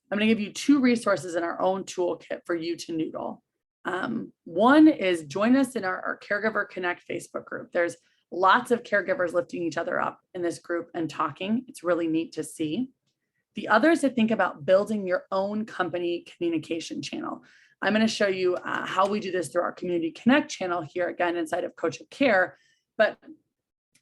[SPEAKER 2] I'm going to give you 2 resources in our own toolkit for you to noodle. One is join us in our Caregiver Connect Facebook group. There's lots of caregivers lifting each other up in this group and talking. It's really neat to see. The other is to think about building your own company communication channel. I'm going to show you how we do this through our Community Connect channel here, again, inside of Coach of Care. But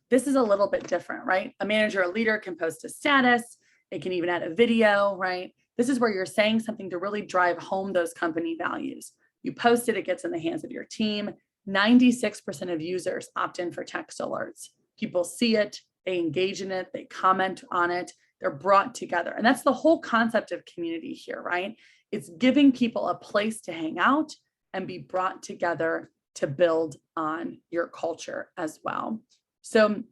[SPEAKER 2] this is a little bit different, right? A manager, a leader can post a status. It can even add a video, right? This is where you're saying something to really drive home those company values. You post it, it gets in the hands of your team. 96% of users opt in for text alerts. People see it, they engage in it, they comment on it, they're brought together. And that's the whole concept of community here, right? It's giving people a place to hang out and be brought together to build on your culture as well. So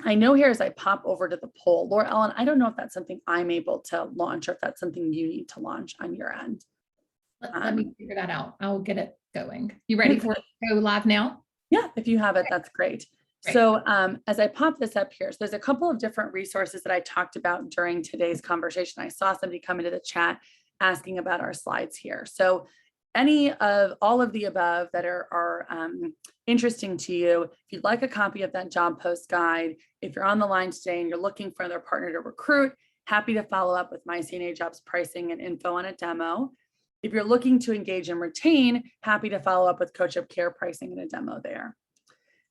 [SPEAKER 2] I know here as I pop over to the poll, Laura Ellen, I don't know if that's something I'm able to launch or if that's something you need to launch on your end.
[SPEAKER 1] Let me figure that out. I'll get it going. You ready for it to go live now?
[SPEAKER 2] Yeah, if you have it, that's great. So as I pop this up here, so there's a couple of different resources that I talked about during today's conversation. I saw somebody come into the chat asking about our slides here. So any of all of the above that are interesting to you, if you'd like a copy of that job post guide, if you're on the line today and you're looking for another partner to recruit, happy to follow up with My CNA Jobs pricing and info on a demo. If you're looking to engage and retain, happy to follow up with Coach of Care pricing and a demo there.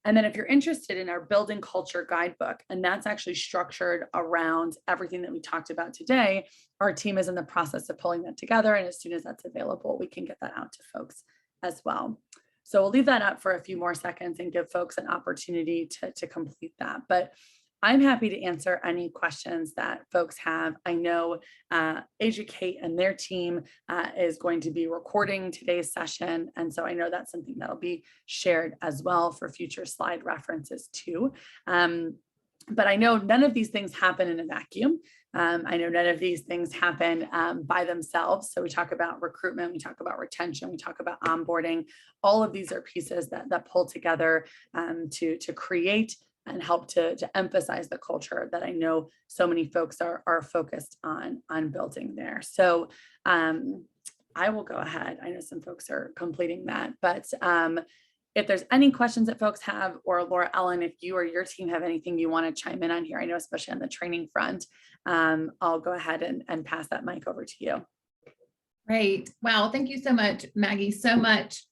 [SPEAKER 2] And then if you're interested in our Building Culture guidebook, and that's actually structured around everything that we talked about today, our team is in the process of pulling that together. And as soon as that's available, we can get that out to folks as well. So we'll leave that up for a few more seconds and give folks an opportunity to complete that. But I'm happy to answer any questions that folks have. I know AGE-u-cate and their team is going to be recording today's session. And so I know that's something that'll be shared as well for future slide references too. But I know none of these things happen in a vacuum. I know none of these things happen by themselves. So we talk about recruitment, we talk about retention, we talk about onboarding. All of these are pieces that pull together to create and help to emphasize the culture that I know so many folks are focused on building there. So I will go ahead. I know some folks are completing that, but if there's any questions that folks have, or Laura Ellen, if you or your team have anything you want to chime in on here, I know especially on the training front, I'll go ahead and pass that mic over to you.
[SPEAKER 1] Great. Wow. Thank you so much, Maggie. So much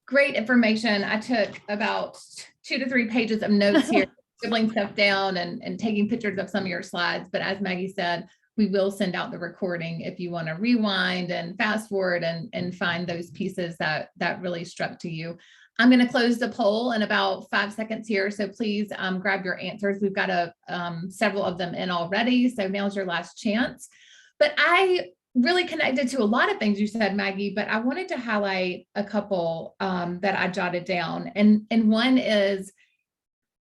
[SPEAKER 1] great information. I took about 2 to 3 pages of notes here. Scribbling stuff down and taking pictures of some of your slides. But as Maggie said, we will send out the recording if you want to rewind and fast forward and find those pieces that really struck to you. I'm going to close the poll in about 5 seconds here. So please grab your answers. We've got several of them in already. So now's your last chance. But I really connected to a lot of things you said, Maggie, but I wanted to highlight a couple that I jotted down. And one is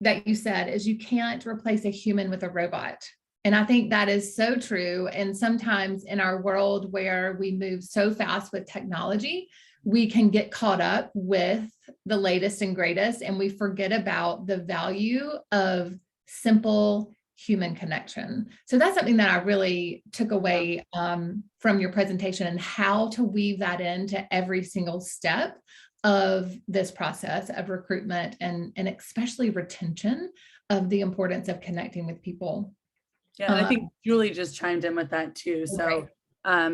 [SPEAKER 1] that you said is you can't replace a human with a robot. And I think that is so true. And sometimes in our world where we move so fast with technology, we can get caught up with the latest and greatest, and we forget about the value of simple human connection. So that's something that I really took away from your presentation, and how to weave that into every single step of this process of recruitment and especially retention, of the importance of connecting with people.
[SPEAKER 2] Yeah, and I think Julie just chimed in with that too. So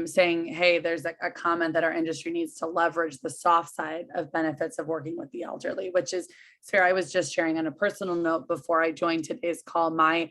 [SPEAKER 2] saying, hey, there's a comment that our industry needs to leverage the soft side of benefits of working with the elderly, which is, Sarah, I was just sharing on a personal note before I joined today's call, my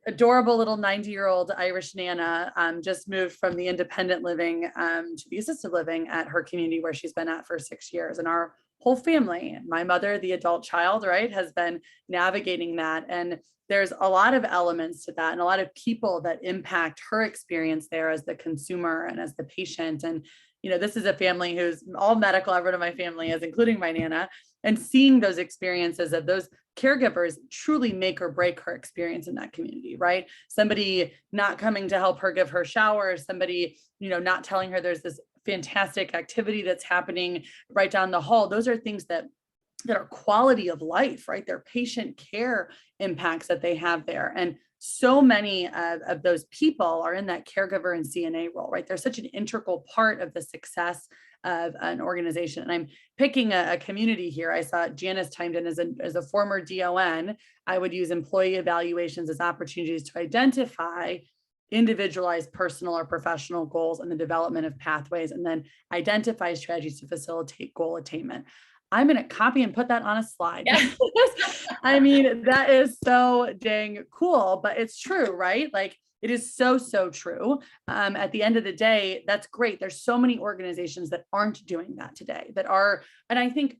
[SPEAKER 2] adorable little 90-year-old Irish Nana just moved from the independent living to the assisted living at her community where she's been at for 6 years. And our whole family, my mother, the adult child, right, has been navigating that. And there's a lot of elements to that and a lot of people that impact her experience there as the consumer and as the patient. And, you know, this is a family who's all medical, everyone in my family is, including my Nana, and seeing those experiences of those caregivers truly make or break her experience in that community, right? Somebody not coming to help her give her showers, somebody, you know, not telling her there's this fantastic activity that's happening right down the hall. Those are things that are quality of life, right? They're patient care impacts that they have there. And so many of those people are in that caregiver and CNA role, right? They're such an integral part of the success of an organization. And I'm picking a community here. I saw Janice chimed in as a former DON. I would use employee evaluations as opportunities to identify individualized personal or professional goals and the development of pathways, and then identify strategies to facilitate goal attainment. I'm going to copy and put that on a slide.
[SPEAKER 1] Yeah.
[SPEAKER 2] I mean, that is so dang cool, but it's true, right? Like, it is so, so true. At the end of the day, that's great. There's so many organizations that aren't doing that today that are, and I think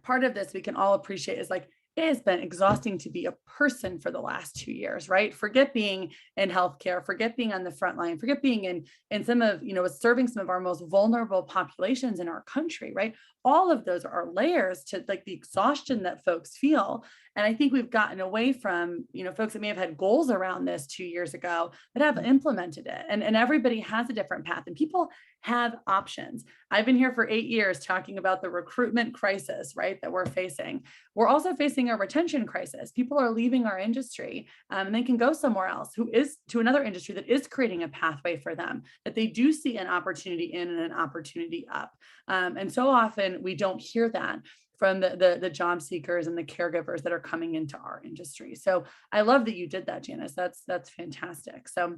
[SPEAKER 2] part of this we can all appreciate is like, it has been exhausting to be a person for the last 2 years, right? Forget being in healthcare, forget being on the front line, forget being in some of, you know, serving some of our most vulnerable populations in our country, right? All of those are layers to like the exhaustion that folks feel. And I think we've gotten away from, you know, folks that may have had goals around this 2 years ago that have implemented it. And everybody has a different path and people have options. I've been here for 8 years talking about the recruitment crisis, right, that we're facing. We're also facing a retention crisis. People are leaving our industry and they can go somewhere else who is to another industry that is creating a pathway for them, that they do see an opportunity in and an opportunity up. And so often we don't hear that from the job seekers and the caregivers that are coming into our industry. So I love that you did that, Janice. That's fantastic. So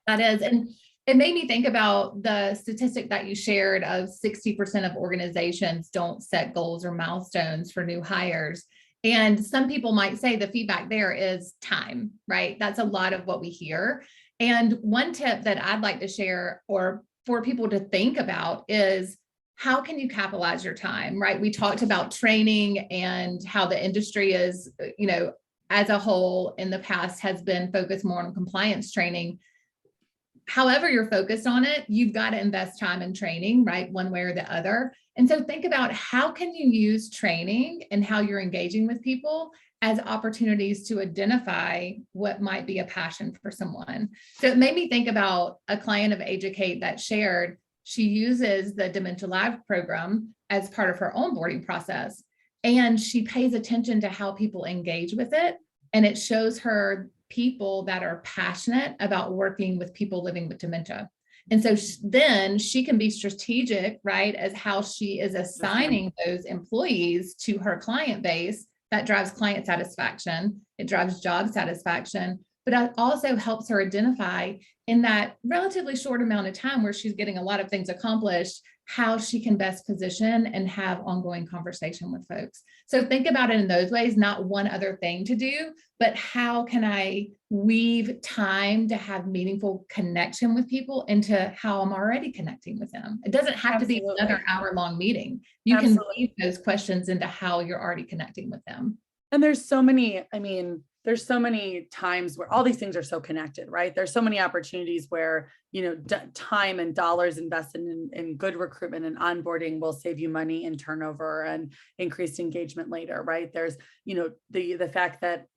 [SPEAKER 1] that is, and it made me think about the statistic that you shared of 60% of organizations don't set goals or milestones for new hires. And some people might say the feedback there is time, right? That's a lot of what we hear. And one tip that I'd like to share or for people to think about is, how can you capitalize your time, right? We talked about training and how the industry is, you know, as a whole in the past has been focused more on compliance training. However you're focused on it, you've got to invest time in training, right? One way or the other. And so think about how can you use training and how you're engaging with people as opportunities to identify what might be a passion for someone. So it made me think about a client of AGE-u-cate that shared she uses the Dementia Live program as part of her onboarding process. And she pays attention to how people engage with it. And it shows her people that are passionate about working with people living with dementia. And so then she can be strategic, right, as how she is assigning those employees to her client base. That drives client satisfaction. It drives job satisfaction, but it also helps her identify in that relatively short amount of time where she's getting a lot of things accomplished, how she can best position and have ongoing conversation with folks. So think about it in those ways, not one other thing to do, but how can I weave time to have meaningful connection with people into how I'm already connecting with them. It doesn't have to be another hour-long meeting. You can weave those questions into how you're already connecting with them.
[SPEAKER 2] And there's so many, I mean, there's so many times where all these things are so connected, right? There's so many opportunities where, you know, time and dollars invested in good recruitment and onboarding will save you money and turnover and increased engagement later, right? There's, you know, the fact that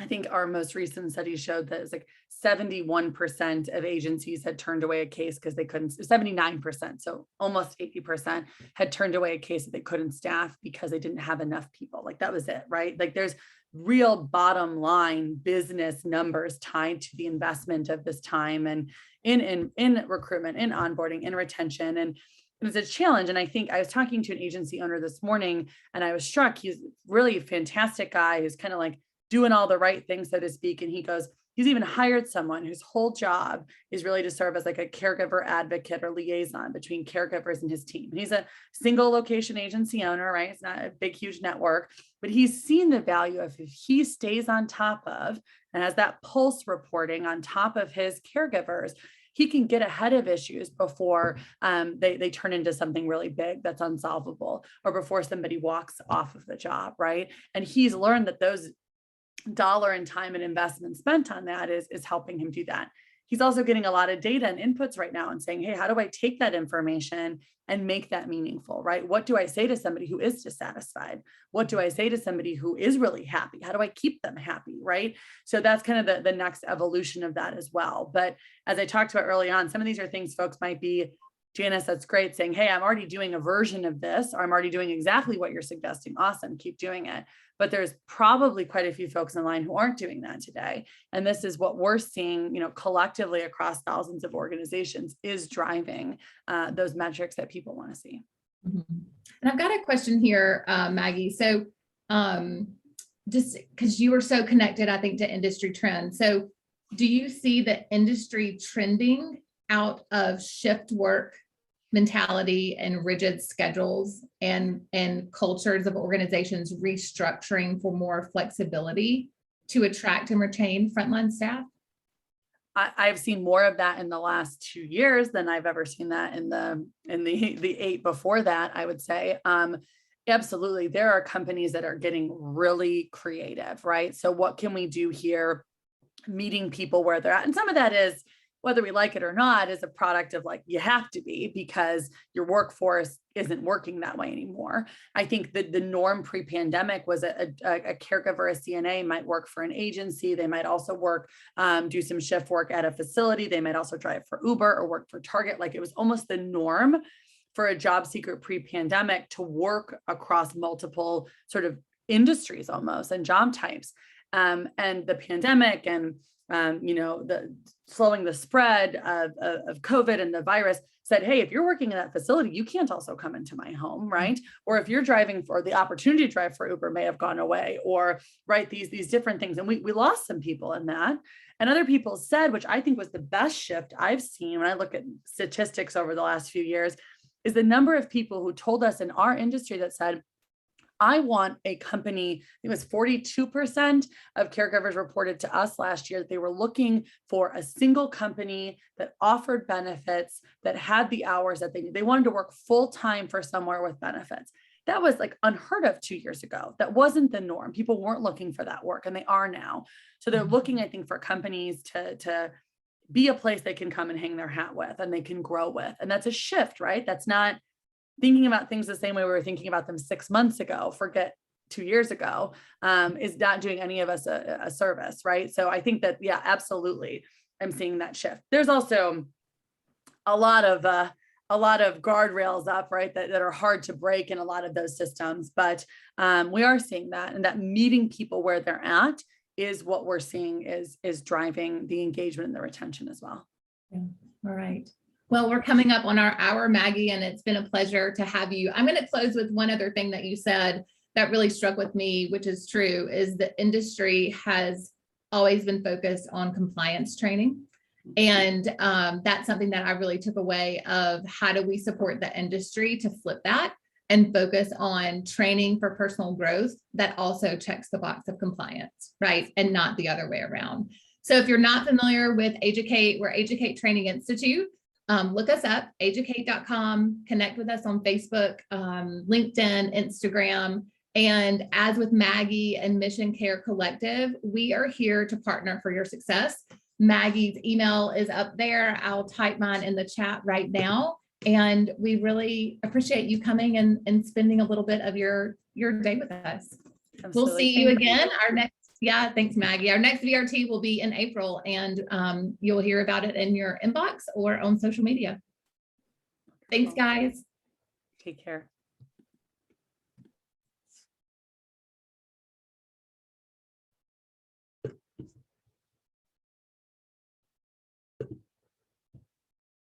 [SPEAKER 2] I think our most recent study showed that it's like 71% of agencies had turned away a case because they couldn't, 79%, so almost 80% had turned away a case that they couldn't staff because they didn't have enough people. Like that was it, right? Like there's real bottom line business numbers tied to the investment of this time and in recruitment, in onboarding, in retention. And it's a challenge. And I think I was talking to an agency owner this morning and I was struck. He's really a fantastic guy who's kind of like doing all the right things, so to speak. And he goes, he's even hired someone whose whole job is really to serve as like a caregiver advocate or liaison between caregivers and his team. And he's a single location agency owner, right? It's not a big, huge network, but he's seen the value of if he stays on top of and has that pulse reporting on top of his caregivers, he can get ahead of issues before they turn into something really big that's unsolvable or before somebody walks off of the job, right? And he's learned that those dollar and time and investment spent on that is helping him do that. He's also getting a lot of data and inputs right now and saying, hey, how do I take that information and make that meaningful, right? What do I say to somebody who is dissatisfied? What do I say to somebody who is really happy? How do I keep them happy, right? So that's kind of the next evolution of that as well. But as I talked about early on, some of these are things folks might be, Janice, that's great, saying, hey, I'm already doing a version of this, or I'm already doing exactly what you're suggesting. Awesome, keep doing it. But there's probably quite a few folks in line who aren't doing that today. And this is what we're seeing, collectively across thousands of organizations is driving those metrics that people want to see.
[SPEAKER 1] Mm-hmm. And I've got a question here, Maggie. So just because you are so connected, I think, to industry trends. So do you see the industry trending out of shift work mentality and rigid schedules and cultures of organizations restructuring for more flexibility to attract and retain frontline staff?
[SPEAKER 2] I've seen more of that in the last 2 years than I've ever seen that in the 8 before that, I would say. Absolutely. There are companies that are getting really creative, right? So what can we do here? Meeting people where they're at. And some of that is, whether we like it or not, is a product of like, you have to be because your workforce isn't working that way anymore. I think that the norm pre-pandemic was a caregiver, a CNA might work for an agency. They might also work, do some shift work at a facility. They might also drive for Uber or work for Target. Like it was almost the norm for a job seeker pre-pandemic to work across multiple sort of industries almost and job types. And the pandemic and the slowing the spread of COVID and the virus said, hey, if you're working in that facility, you can't also come into my home, right? Or if you're driving for the opportunity to drive for Uber may have gone away, or right, these different things. And we lost some people in that. And other people said, which I think was the best shift I've seen when I look at statistics over the last few years, is the number of people who told us in our industry that said, I want a company. It was 42% of caregivers reported to us last year that they were looking for a single company that offered benefits, that had the hours that they wanted to work full time for somewhere with benefits. That was like unheard of 2 years ago. That wasn't the norm. People weren't looking for that work, and they are now. So they're looking, I think, for companies to be a place they can come and hang their hat with and they can grow with. And that's a shift, right? That's not thinking about things the same way we were thinking about them 6 months ago, forget 2 years ago, is not doing any of us a service, right? So I think that, yeah, absolutely, I'm seeing that shift. There's also a lot of guardrails up, right, that are hard to break in a lot of those systems, but we are seeing that, and that meeting people where they're at is what we're seeing is driving the engagement and the retention as well.
[SPEAKER 1] Yeah. All right. Well, we're coming up on our hour, Maggie, and it's been a pleasure to have you. I'm going to close with one other thing that you said that really struck with me, which is true, is the industry has always been focused on compliance training. And that's something that I really took away of how do we support the industry to flip that and focus on training for personal growth that also checks the box of compliance, right? And not the other way around. So if you're not familiar with AGE-u-cate, we're AGE-u-cate Training Institute. Look us up, AGE-u-cate.com, connect with us on Facebook, LinkedIn, Instagram. And as with Maggie and Mission Care Collective, we are here to partner for your success. Maggie's email is up there. I'll type mine in the chat right now. And we really appreciate you coming and spending a little bit of your day with us.
[SPEAKER 2] Absolutely.
[SPEAKER 1] We'll see you again. Our next Yeah, thanks, Maggie. Our next VRT will be in April, and you'll hear about it in your inbox or on social media. Thanks, guys.
[SPEAKER 2] Take care.